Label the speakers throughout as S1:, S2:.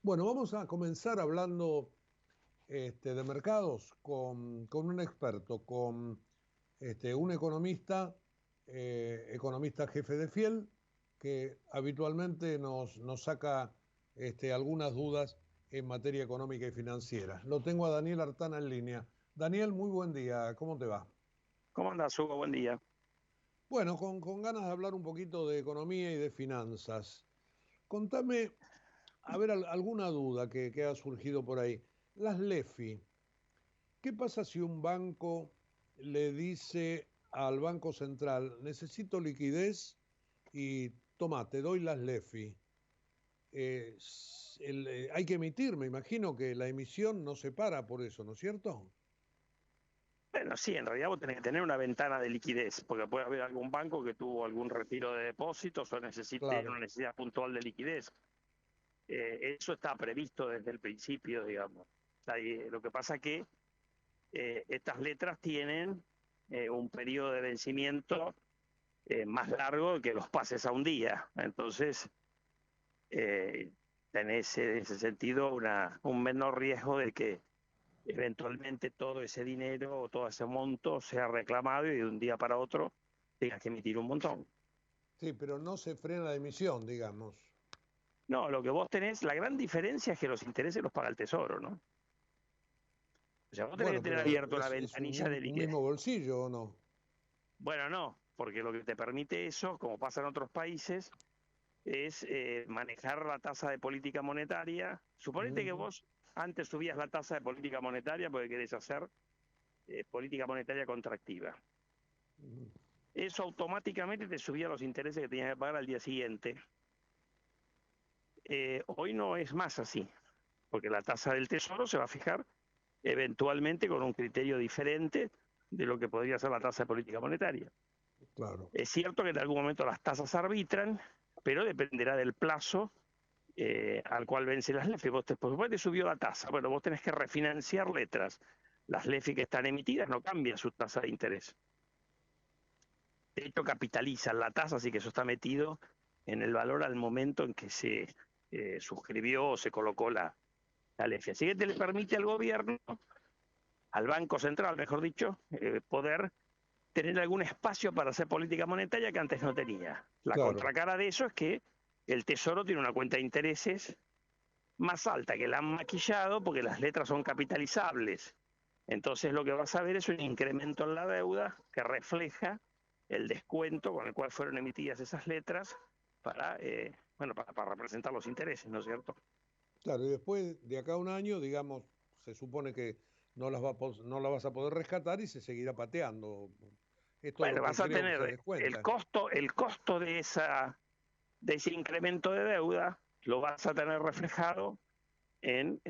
S1: Bueno, vamos a comenzar hablando de mercados con un experto, con un economista, economista jefe de Fiel, que habitualmente nos saca algunas dudas en materia económica y financiera. Lo tengo a Daniel Artana en línea. Daniel, muy buen día, ¿cómo te va?
S2: ¿Cómo andás, Hugo? Buen día.
S1: Bueno, con ganas de hablar un poquito de economía y de finanzas. Contame, a ver, alguna duda que ha surgido por ahí. Las LEFI. ¿Qué pasa si un banco le dice al Banco Central, necesito liquidez y toma, te doy las LEFI? Hay que emitir, me imagino que la emisión no se para por eso, ¿no es cierto?
S2: Bueno, sí, en realidad vos tenés que tener una ventana de liquidez, porque puede haber algún banco que tuvo algún retiro de depósitos o necesite una
S1: Claro.
S2: necesidad puntual de liquidez. Eso está previsto desde el principio, digamos. O sea, lo que pasa es que estas letras tienen un periodo de vencimiento más largo que los pases a un día. Entonces, eh, tenés en ese sentido un menor riesgo de que eventualmente todo ese dinero o todo ese monto sea reclamado y de un día para otro tengas que emitir un montón.
S1: Sí, pero no se frena la emisión, digamos.
S2: No, lo que vos tenés, la gran diferencia es que los intereses los paga el Tesoro, ¿no? O sea, vos tenés que
S1: Bueno,
S2: tener
S1: pero
S2: abierto una
S1: es
S2: ventanilla de
S1: un
S2: liquidez.
S1: mismo bolsillo, ¿o no?
S2: Bueno, no, porque lo que te permite eso, como pasa en otros países, es manejar la tasa de política monetaria. Suponete que
S1: Ujú,
S2: vos antes subías la tasa de política monetaria porque querés hacer política monetaria contractiva.
S1: ujú.
S2: Eso automáticamente te subía los intereses que tenías que pagar al día siguiente. Hoy no es más así, porque la tasa del tesoro se va a fijar eventualmente con un criterio diferente de lo que podría ser la tasa de política monetaria.
S1: Claro,
S2: Es cierto que en algún momento las tasas arbitran, pero dependerá del plazo al cual vence las LEFI. Por supuesto, te subió la tasa. Bueno, vos tenés que refinanciar letras. Las LEFI que están emitidas no cambian su tasa de interés. De hecho, capitalizan la tasa, así que eso está metido en el valor al momento en que se suscribió o se colocó la LEFI. Así que te le permite al gobierno, al Banco Central, mejor dicho, poder tener algún espacio para hacer política monetaria que antes no tenía. La
S1: claro.
S2: contracara de eso es que el Tesoro tiene una cuenta de intereses más alta, que la han maquillado porque las letras son capitalizables. Entonces lo que vas a ver es un incremento en la deuda que refleja el descuento con el cual fueron emitidas esas letras para, para representar los intereses, ¿no es cierto?
S1: Claro, y después de acá a un año, digamos, se supone que no la vas a poder rescatar y se seguirá pateando. Esto es
S2: Bueno,
S1: lo que
S2: vas a
S1: creo que se
S2: tener
S1: descuentan.
S2: el costo de ese incremento de deuda, lo vas a tener reflejado en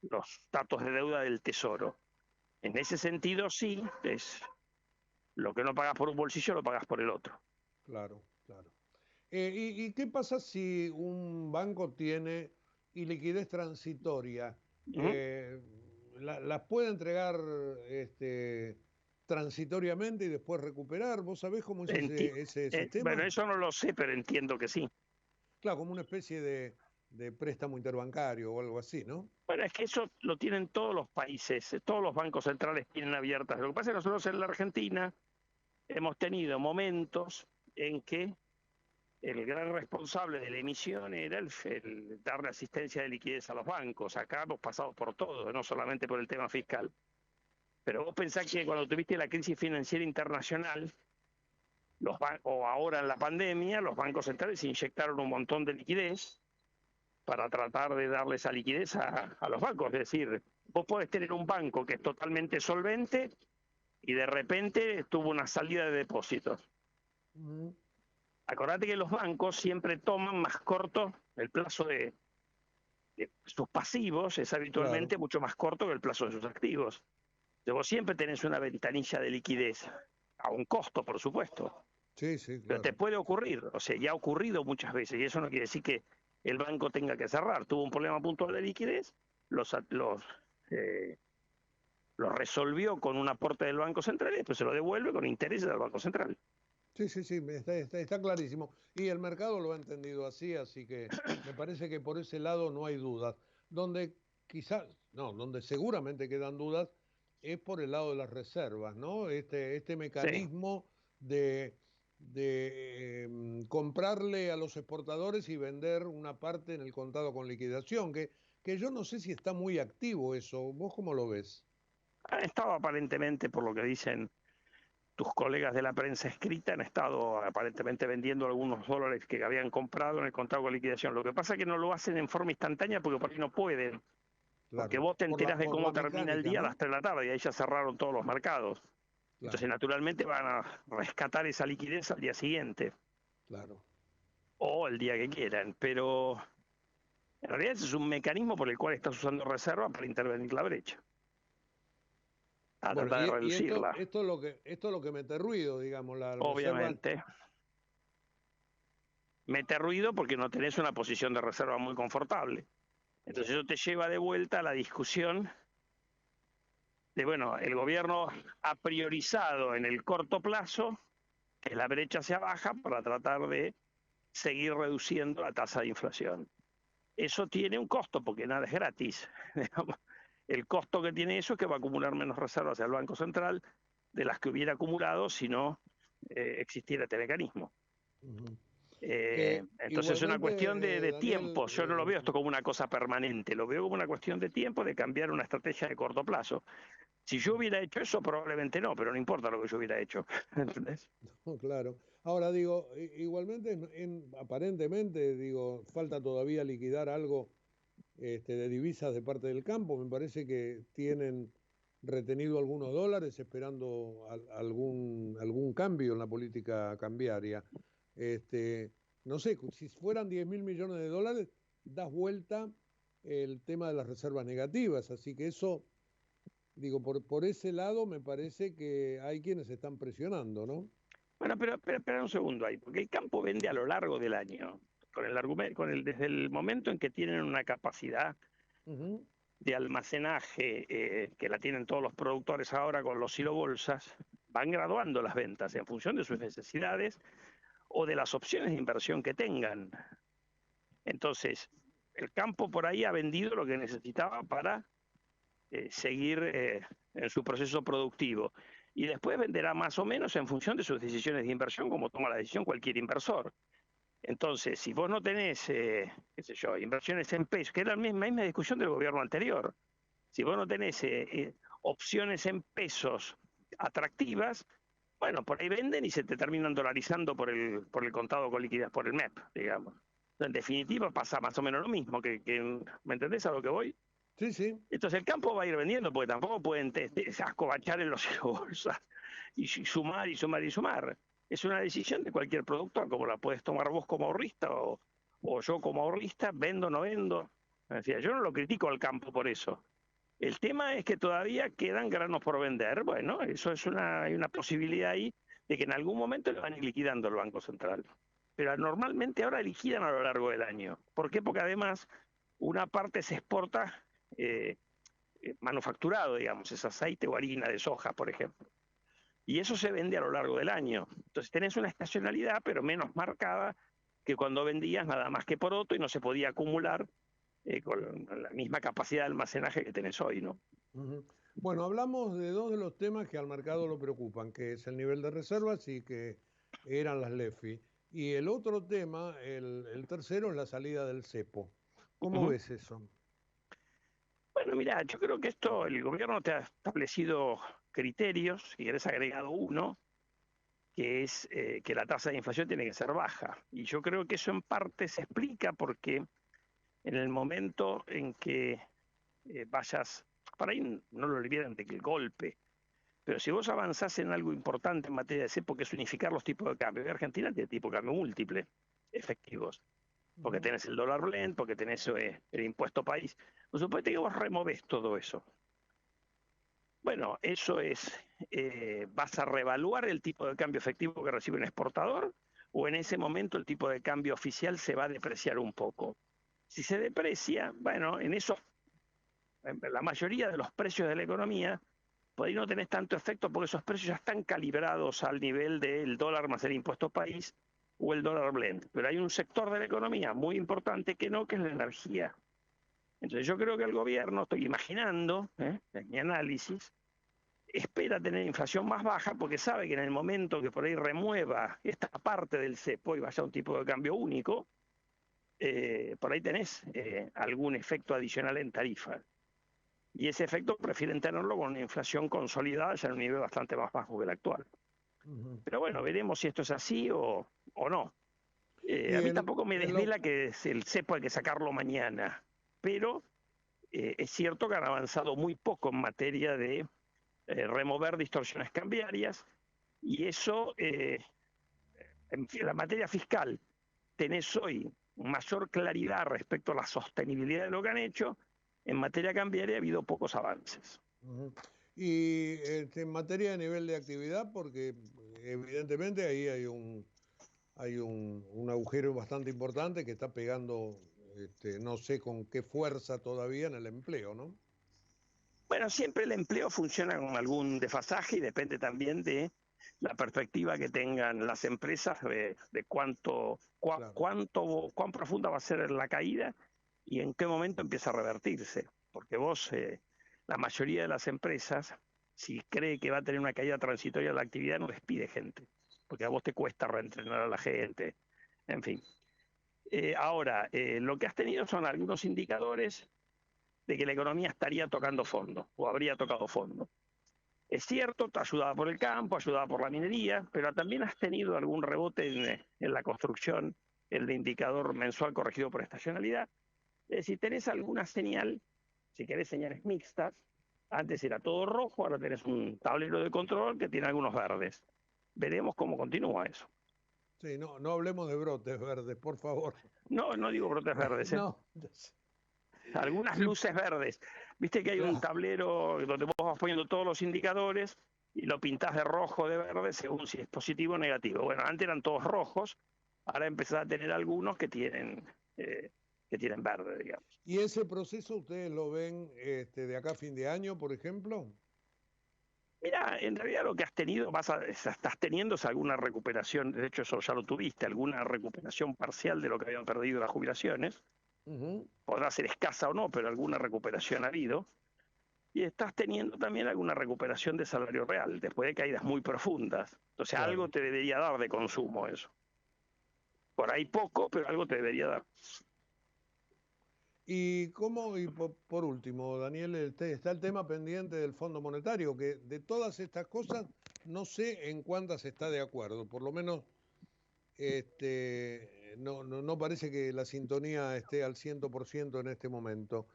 S2: los datos de deuda del Tesoro. En ese sentido, sí, es lo que no pagas por un bolsillo lo pagas por el otro.
S1: Claro, claro. ¿Y qué pasa si un banco tiene iliquidez transitoria?
S2: Uh -huh.
S1: ¿Las puede entregar transitoriamente y después recuperar? ¿Vos sabés cómo es ese
S2: Bueno,
S1: sistema?
S2: eso no lo sé, pero entiendo que sí.
S1: Claro, como una especie de préstamo interbancario o algo así, ¿no?
S2: Bueno, es que eso lo tienen todos los países, todos los bancos centrales tienen abiertas. Lo que pasa es que nosotros en la Argentina hemos tenido momentos en que el gran responsable de la emisión era el darle asistencia de liquidez a los bancos. Acá hemos pasado por todo, no solamente por el tema fiscal. Pero vos pensás que cuando tuviste la crisis financiera internacional, o ahora en la pandemia, los bancos centrales inyectaron un montón de liquidez para tratar de darle esa liquidez a los bancos. Es decir, vos podés tener un banco que es totalmente solvente y de repente tuvo una salida de depósitos.
S1: Mm,
S2: Acordate que los bancos siempre toman más corto el plazo de sus pasivos, es habitualmente
S1: claro,
S2: mucho más corto que el plazo de sus activos. Entonces vos siempre tenés una ventanilla de liquidez, a un costo, por supuesto.
S1: sí, sí,
S2: Pero te
S1: claro.
S2: puede ocurrir, o sea, ya ha ocurrido muchas veces, y eso no quiere decir que el banco tenga que cerrar. Tuvo un problema puntual de liquidez, eh, los resolvió con un aporte del Banco Central y después se lo devuelve con intereses del Banco Central.
S1: Sí, está clarísimo. Y el mercado lo ha entendido así, así que me parece que por ese lado no hay dudas. Donde quizás, no, donde seguramente quedan dudas es por el lado de las reservas, ¿no? Este
S2: Sí.
S1: mecanismo de comprarle a los exportadores y vender una parte en el contado con liquidación, que yo no sé si está muy activo eso. ¿Vos cómo lo ves?
S2: Han estado aparentemente, por lo que dicen tus colegas de la prensa escrita, han estado aparentemente vendiendo algunos dólares que habían comprado en el contado con liquidación. Lo que pasa es que no lo hacen en forma instantánea porque por ahí no pueden. Porque
S1: Claro,
S2: vos te enterás de
S1: por
S2: cómo
S1: la
S2: termina el
S1: mecánica,
S2: día a las
S1: ¿no?
S2: 3 de la tarde y ahí ya cerraron todos los mercados. Entonces,
S1: Claro,
S2: naturalmente van a rescatar esa liquidez al día siguiente
S1: claro.
S2: o el día que quieran. Pero en realidad ese es un mecanismo por el cual estás usando reserva para intervenir la brecha, a
S1: Bueno,
S2: tratar de
S1: y
S2: reducirla.
S1: esto es lo que mete ruido, digamos, la reserva.
S2: Obviamente, mete ruido porque no tenés una posición de reserva muy confortable. Entonces eso te lleva de vuelta a la discusión de, bueno, el gobierno ha priorizado en el corto plazo que la brecha sea baja para tratar de seguir reduciendo la tasa de inflación. Eso tiene un costo porque nada es gratis. El costo que tiene eso es que va a acumular menos reservas al Banco Central de las que hubiera acumulado si no existiera este mecanismo.
S1: Ujú.
S2: Entonces es una
S1: Igualmente,
S2: cuestión de
S1: Daniel,
S2: tiempo. Yo no lo veo esto como una cosa permanente, lo veo como una cuestión de tiempo, de cambiar una estrategia de corto plazo. Si yo hubiera hecho eso, probablemente no, pero no importa lo que yo hubiera hecho. ¿Entendés?
S1: no, claro. Ahora digo, igualmente, aparentemente, digo, falta todavía liquidar algo de divisas de parte del campo. Me parece que tienen retenido algunos dólares esperando algún cambio en la política cambiaria. No sé, si fueran 10.000 millones de dólares, das vuelta el tema de las reservas negativas. Así que eso, digo, por ese lado me parece que hay quienes están presionando, ¿no?
S2: Bueno, pero espera un segundo ahí, porque el campo vende a lo largo del año, con el argumento, desde el momento en que tienen una capacidad
S1: Ujú,
S2: de almacenaje que la tienen todos los productores ahora con los silobolsas, van graduando las ventas en función de sus necesidades o de las opciones de inversión que tengan. Entonces, el campo por ahí ha vendido lo que necesitaba para seguir en su proceso productivo. Y después venderá más o menos en función de sus decisiones de inversión, como toma la decisión cualquier inversor. Entonces, si vos no tenés, qué sé yo, inversiones en pesos, que era la misma discusión del gobierno anterior, si vos no tenés opciones en pesos atractivas, bueno, por ahí venden y se te terminan dolarizando por el contado con liquidez, por el MEP, digamos. En definitiva pasa más o menos lo mismo, ¿me entendés a lo que voy?
S1: sí, sí.
S2: Entonces el campo va a ir vendiendo, porque tampoco pueden acobachar en los bolsas y sumar y sumar y sumar. Es una decisión de cualquier productor, como la puedes tomar vos como ahorrista o yo como ahorrista, vendo o no vendo. Decía, yo no lo critico al campo por eso. El tema es que todavía quedan granos por vender. Bueno, eso es hay una posibilidad ahí de que en algún momento le van a ir liquidando el Banco Central. Pero normalmente ahora liquidan a lo largo del año. ¿Por qué? Porque además una parte se exporta eh, manufacturado, digamos, es aceite o harina de soja, por ejemplo. Y eso se vende a lo largo del año. Entonces tenés una estacionalidad, pero menos marcada que cuando vendías nada más que por otro y no se podía acumular con la misma capacidad de almacenaje que tenés hoy, ¿no?
S1: Ujú. Bueno, hablamos de dos de los temas que al mercado lo preocupan, que es el nivel de reservas y que eran las LEFI. Y el otro tema, el tercero, es la salida del cepo. ¿Cómo
S2: Uh-huh.
S1: ves eso?
S2: Bueno, mira, yo creo que esto, el gobierno te ha establecido criterios, si querés agregado uno, que es que la tasa de inflación tiene que ser baja. Y yo creo que eso en parte se explica porque en el momento en que vayas, para ahí no lo olviden de que el golpe, pero si vos avanzás en algo importante en materia de cepo, que es unificar los tipos de cambio, y Argentina tiene tipo de cambio múltiple, efectivos, porque
S1: Ujú,
S2: tenés el dólar blend, porque tenés el impuesto país, por supuesto que vos removés todo eso. Bueno, eso es, vas a revaluar el tipo de cambio efectivo que recibe un exportador, o en ese momento el tipo de cambio oficial se va a depreciar un poco. Si se deprecia, bueno, en eso, en la mayoría de los precios de la economía por ahí no tenés tanto efecto porque esos precios ya están calibrados al nivel del dólar más el impuesto país o el dólar blend. Pero hay un sector de la economía muy importante que no, que es la energía. Entonces yo creo que el gobierno, estoy imaginando, en mi análisis, espera tener inflación más baja porque sabe que en el momento que por ahí remueva esta parte del cepo y vaya a un tipo de cambio único, por ahí tenés algún efecto adicional en tarifa. Y ese efecto prefieren tenerlo con una inflación consolidada ya en un nivel bastante más bajo que el actual. Pero bueno, veremos si esto es así o no. A mí tampoco me desvela que el cepo hay que sacarlo mañana, pero es cierto que han avanzado muy poco en materia de remover distorsiones cambiarias, y eso, en la materia fiscal, tenés hoy mayor claridad respecto a la sostenibilidad de lo que han hecho. En materia cambiaria ha habido pocos avances.
S1: Y en materia de nivel de actividad, porque evidentemente ahí hay un agujero bastante importante que está pegando, no sé con qué fuerza todavía en el empleo, ¿no?
S2: Bueno, siempre el empleo funciona con algún desfasaje y depende también de la perspectiva que tengan las empresas de cuán profunda va a ser la caída y en qué momento empieza a revertirse. Porque vos, la mayoría de las empresas, si cree que va a tener una caída transitoria de la actividad, no despide gente, porque a vos te cuesta reentrenar a la gente, en fin. Ahora, lo que has tenido son algunos indicadores de que la economía estaría tocando fondo, o habría tocado fondo. Es cierto, está ayudada por el campo, ayudada por la minería, pero también has tenido algún rebote en la construcción, el indicador mensual corregido por estacionalidad. Es decir, tenés alguna señal, si querés señales mixtas, antes era todo rojo, ahora tenés un tablero de control que tiene algunos verdes. Veremos cómo continúa eso.
S1: Sí, no hablemos de brotes verdes, por favor.
S2: No digo brotes verdes,
S1: No.
S2: Algunas luces verdes. Viste que hay un tablero donde vos vas poniendo todos los indicadores y lo pintás de rojo o de verde según si es positivo o negativo. Bueno, antes eran todos rojos, ahora empezás a tener algunos que tienen verde, digamos.
S1: ¿Y ese proceso ustedes lo ven de acá a fin de año, por ejemplo?
S2: Mira, en realidad lo que has tenido, estás teniendo es alguna recuperación, de hecho eso ya lo tuviste, alguna recuperación parcial de lo que habían perdido las jubilaciones. Podrá ser escasa o no, pero alguna recuperación ha habido. Y estás teniendo también alguna recuperación de salario real, después de caídas muy profundas. Entonces claro, algo te debería dar de consumo eso. Por ahí poco, pero algo te debería dar.
S1: Y por último, Daniel, está el tema pendiente del Fondo Monetario, que de todas estas cosas no sé en cuántas está de acuerdo. Por lo menos no parece que la sintonía esté al 100% en este momento.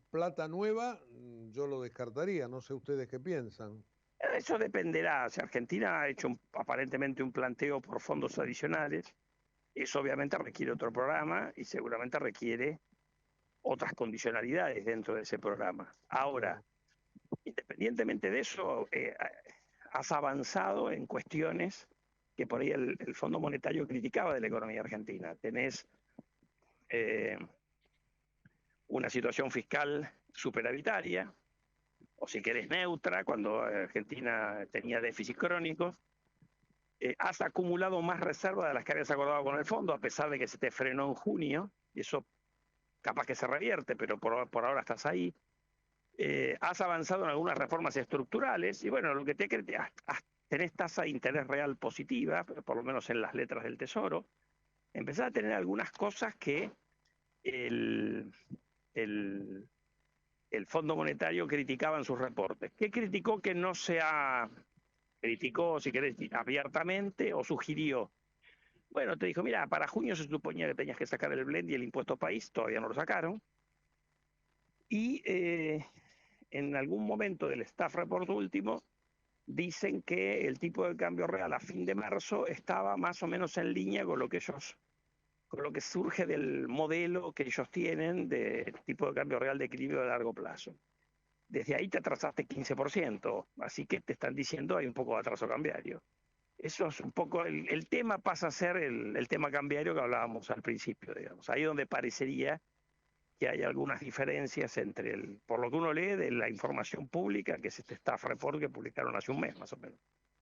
S1: Plata nueva, yo lo descartaría, no sé ustedes qué piensan.
S2: Eso dependerá. Si Argentina ha hecho aparentemente un planteo por fondos adicionales, eso obviamente requiere otro programa y seguramente requiere otras condicionalidades dentro de ese programa. Ahora, independientemente de eso, has avanzado en cuestiones que por ahí el Fondo Monetario criticaba de la economía argentina. Tenés una situación fiscal superavitaria, o si querés neutra, cuando Argentina tenía déficit crónico. Has acumulado más reservas de las que habías acordado con el fondo, a pesar de que se te frenó en junio, y eso capaz que se revierte, pero por ahora estás ahí. Has avanzado en algunas reformas estructurales, y bueno, lo que tenés tasa de interés real positiva, por lo menos en las letras del Tesoro. Empezás a tener algunas cosas que el Fondo Monetario criticaba en sus reportes. ¿Qué criticó que no criticó, si querés, abiertamente o sugirió? Bueno, te dijo, mira, para junio se suponía que tenías que sacar el blend y el impuesto país, todavía no lo sacaron. Y en algún momento del staff report último, dicen que el tipo de cambio real a fin de marzo estaba más o menos en línea con lo que surge del modelo que ellos tienen de tipo de cambio real de equilibrio de largo plazo. Desde ahí te atrasaste 15%, así que te están diciendo hay un poco de atraso cambiario. Eso es un poco, el tema pasa a ser el tema cambiario que hablábamos al principio, digamos. Ahí donde parecería que hay algunas diferencias entre por lo que uno lee de la información pública, que es este staff report que publicaron hace un mes más o menos.